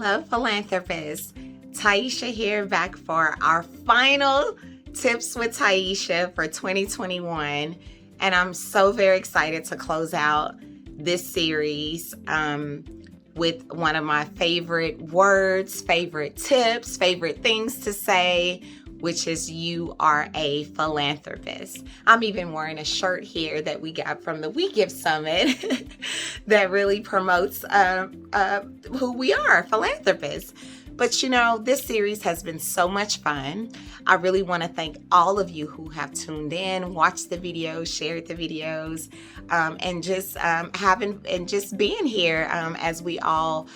Hello, philanthropists. Tyeshia here, back for our final tips with Tyeshia for 2021. And I'm so very excited to close out this series with one of my favorite words, favorite tips, favorite things to say, which is you are a philanthropist. I'm even wearing a shirt here that we got from the We Give Summit that really promotes who we are, philanthropists. But you know, this series has been so much fun. I really want to thank all of you who have tuned in, watched the videos, shared the videos, and just being here as we all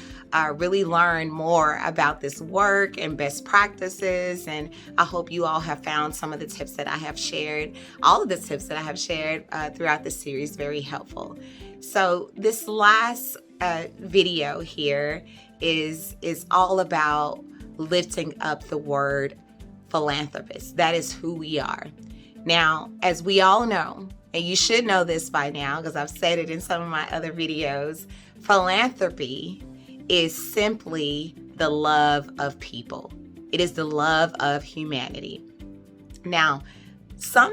really learn more about this work and best practices. And I hope you all have found some of the tips that I have shared, all of the tips that I have shared throughout the series very helpful. So this last video here is all about lifting up the word philanthropist. That is who we are. Now, as we all know, and you should know this by now because I've said it in some of my other videos, philanthropy is simply the love of people. It is the love of humanity. Now,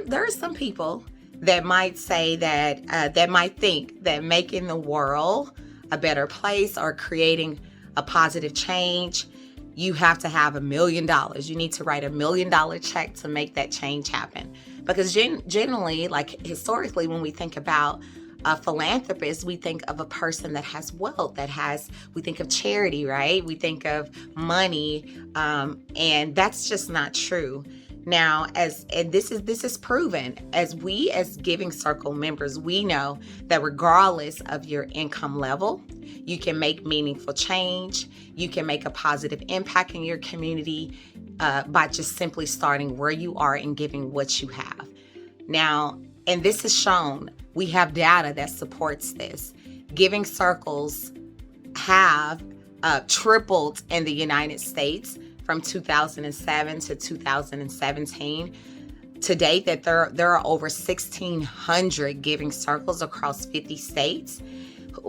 there are some people that might say that might think that making the world a better place or creating a positive change, you have to have $1 million. You need to write $1 million check to make that change happen. Because generally, like historically, when we think about a philanthropist, we think of a person that has wealth, we think of charity, right? We think of money, and that's just not true. Now, and this is proven, as Giving Circle members, we know that regardless of your income level, you can make meaningful change. You can make a positive impact in your community by just simply starting where you are and giving what you have. Now, and this is shown, we have data that supports this. Giving Circles have tripled in the United States from 2007 to 2017. To date, that there are over 1,600 Giving Circles across 50 states.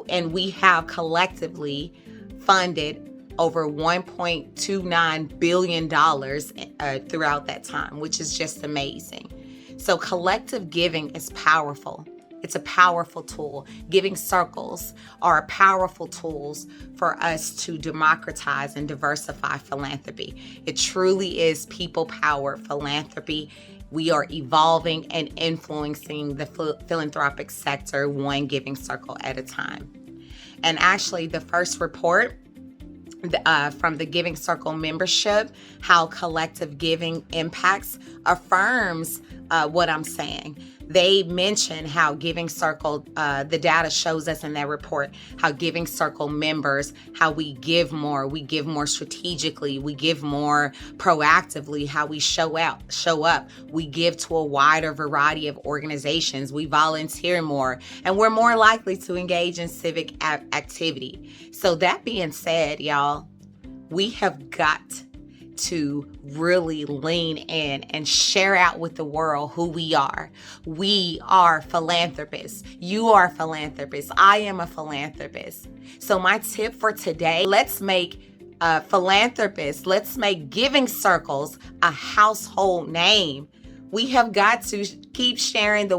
And we have collectively funded over $1.29 billion throughout that time, which is just amazing. So collective giving is powerful. It's a powerful tool. Giving Circles are powerful tools for us to democratize and diversify philanthropy. It truly is people-powered philanthropy. We are evolving and influencing the philanthropic sector one Giving Circle at a time. And actually, the first report from the Giving Circle membership, how collective giving impacts, affirms what I'm saying. They mention how Giving Circle, the data shows us in that report, how Giving Circle members, how we give more strategically, we give more proactively, how we show up, we give to a wider variety of organizations, we volunteer more, and we're more likely to engage in civic activity. So that being said, y'all, we have got to really lean in and share out with the world who we are. We are philanthropists. You are a philanthropist. I am a philanthropist. So my tip for today, let's make philanthropists, let's make Giving Circles a household name. We have got to keep sharing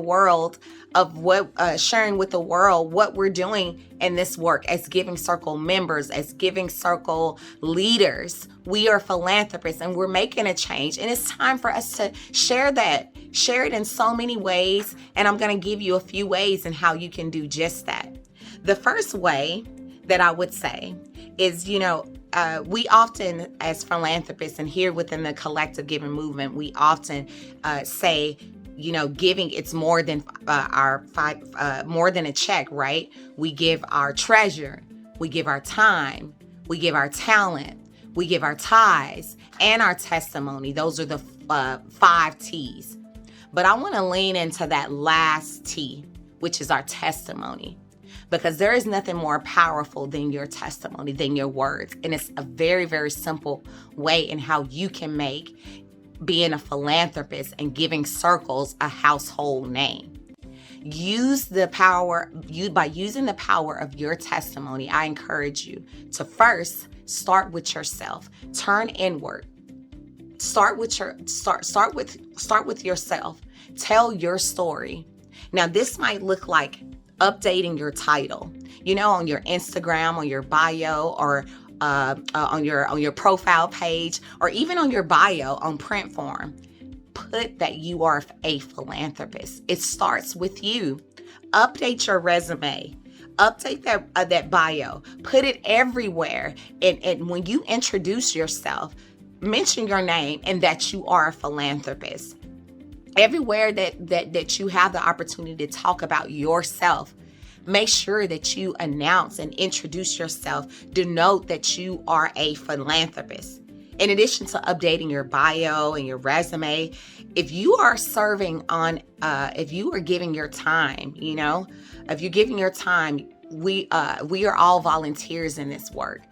sharing with the world what we're doing in this work as Giving Circle members, as Giving Circle leaders. We are philanthropists and we're making a change. And it's time for us to share that. Share it in so many ways. And I'm going to give you a few ways in how you can do just that. The first way that I would say is, we often, as philanthropists and here within the collective giving movement, we often say, giving, it's more than more than a check, right? We give our treasure, we give our time, we give our talent, we give our tithes and our testimony. Those are the 5 T's. But I want to lean into that last T, which is our testimony. Because there is nothing more powerful than your testimony, than your words. And it's a very, very simple way in how you can make being a philanthropist and Giving Circles a household name. By using the power of your testimony, I encourage you to first start with yourself. Turn inward. Start with yourself. Tell your story. Now, this might look like updating your title, on your Instagram, on your bio, or on your profile page, or even on your bio on print form. Put that you are a philanthropist. It starts with you. Update your resume. Update that bio. Put it everywhere. And when you introduce yourself, mention your name and that you are a philanthropist. Everywhere that you have the opportunity to talk about yourself, make sure that you announce and introduce yourself. Denote that you are a philanthropist. In addition to updating your bio and your resume, if you are serving on, if you are giving your time, if you're giving your time, we are all volunteers in this work.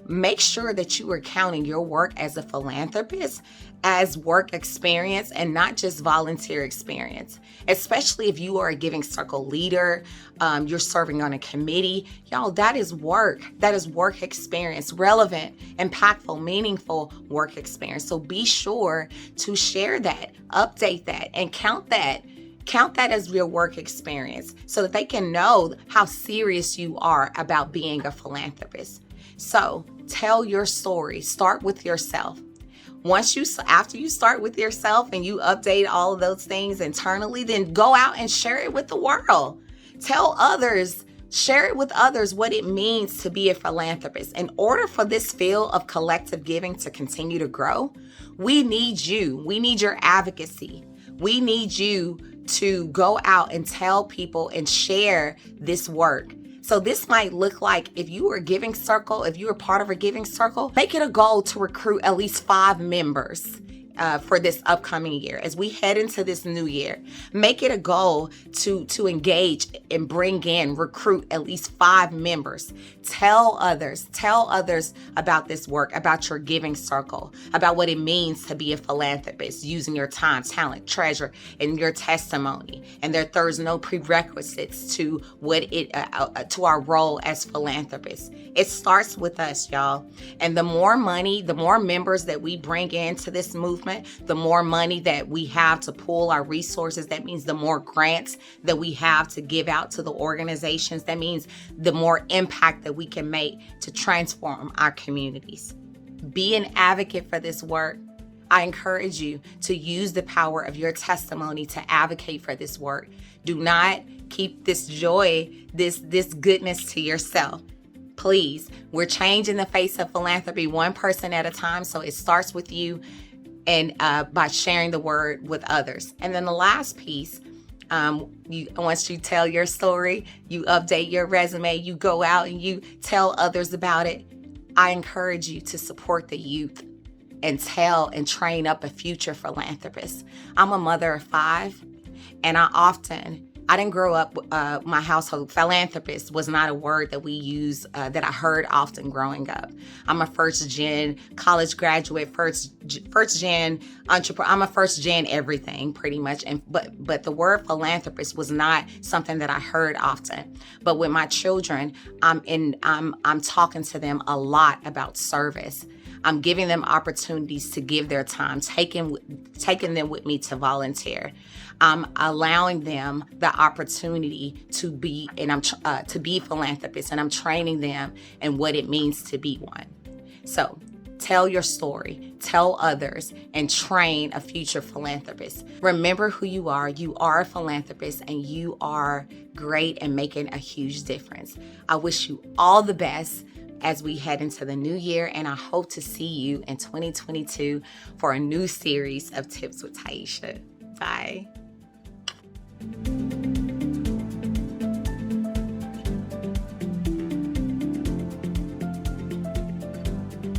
Make sure that you are counting your work as a philanthropist as work experience and not just volunteer experience. Especially if you are a Giving Circle leader, you're serving on a committee. Y'all, that is work. That is work experience, relevant, impactful, meaningful work experience. So be sure to share that, update that, and count that. Count that as your work experience so that they can know how serious you are about being a philanthropist. So tell your story. Start with yourself. After you start with yourself and you update all of those things internally, then go out and share it with the world. Tell others, share it with others what it means to be a philanthropist. In order for this field of collective giving to continue to grow, we need you. We need your advocacy. We need you to go out and tell people and share this work. So this might look like if you are a Giving Circle, if you are part of a Giving Circle, make it a goal to recruit at least 5 members for this upcoming year. As we head into this new year, make it a goal to engage and recruit at least 5 members. Tell others about this work, about your Giving Circle, about what it means to be a philanthropist, using your time, talent, treasure, and your testimony. And there's no prerequisites to to our role as philanthropists. It starts with us, y'all. And the more money, the more members that we bring into this movement, the more money that we have to pool our resources. That means the more grants that we have to give out to the organizations. That means the more impact that we can make to transform our communities. Be an advocate for this work. I encourage you to use the power of your testimony to advocate for this work. Do not keep this joy, this goodness to yourself. Please, we're changing the face of philanthropy one person at a time. So it starts with you and by sharing the word with others. And then the last piece, once you tell your story, you update your resume, you go out and you tell others about it. I encourage you to support the youth and tell and train up a future philanthropist. I'm a mother of 5, and I didn't grow up, my household, philanthropist was not a word that we use, that I heard often growing up. I'm a first-gen college graduate, first-gen entrepreneur. I'm a first-gen everything, pretty much. But the word philanthropist was not something that I heard often. But with my children, I'm talking to them a lot about service. I'm giving them opportunities to give their time, taking them with me to volunteer. I'm allowing them the opportunity to be philanthropists, and I'm training them in what it means to be one. So tell your story, tell others, and train a future philanthropist. Remember who you are. You are a philanthropist, and you are great and making a huge difference. I wish you all the best as we head into the new year, and I hope to see you in 2022 for a new series of Tips with Tyeshia. Bye.